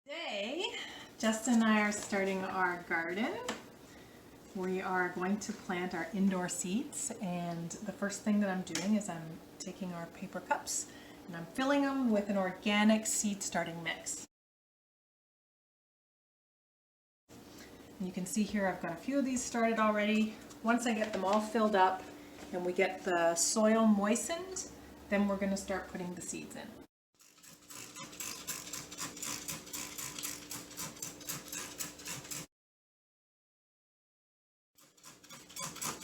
Today, Justin and I are starting our garden. We are going to plant our indoor seeds, and the first thing that I'm doing is I'm taking our paper cups and I'm filling them with an organic seed starting mix. And you can see here I've got a few of these started already. Once I get them all filled up and we get the soil moistened, then we're going to start putting the seeds in.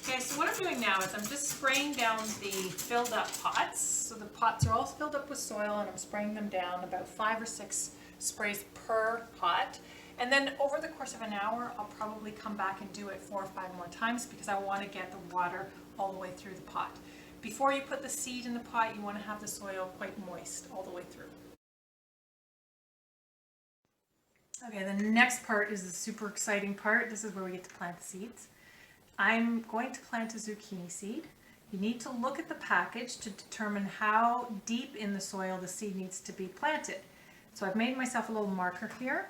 Okay, so what I'm doing now is I'm just spraying down the filled up pots. So the pots are all filled up with soil and I'm spraying them down, about 5 or 6 sprays per pot. And then over the course of an hour, I'll probably come back and do it 4 or 5 more times because I want to get the water all the way through the pot. Before you put the seed in the pot, you want to have the soil quite moist all the way through. Okay, the next part is the super exciting part. This is where we get to plant the seeds. I'm going to plant a zucchini seed. You need to look at the package to determine how deep in the soil the seed needs to be planted. So I've made myself a little marker here.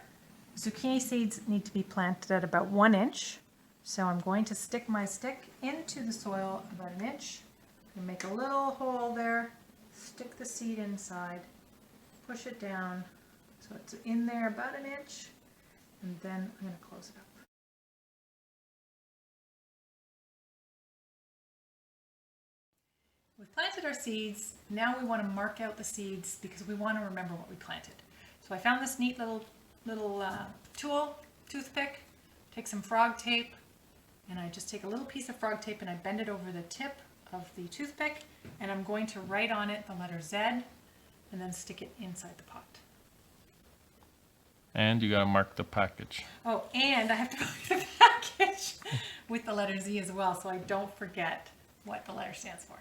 Zucchini seeds need to be planted at about 1 inch. So I'm going to stick my stick into the soil about 1 inch and make a little hole there, stick the seed inside, push it down so it's in there about 1 inch, and then I'm going to close it up. We've planted our seeds. Now we want to mark out the seeds because we want to remember what we planted. So I found this neat little tool, toothpick, take some frog tape, and I just take a little piece of frog tape and I bend it over the tip of the toothpick, and I'm going to write on it the letter Z and then stick it inside the pot. And you gotta mark the package. Oh, and I have to mark the package with the letter Z as well, so I don't forget what the letter stands for.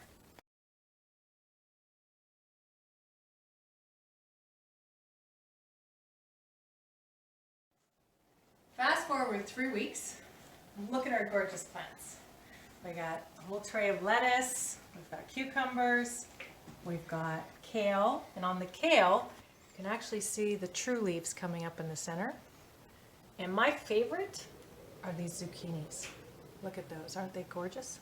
Fast forward 3 weeks, look at our gorgeous plants. We got a whole tray of lettuce, we've got cucumbers, we've got kale, and on the kale, you can actually see the true leaves coming up in the center. And my favorite are these zucchinis. Look at those, aren't they gorgeous?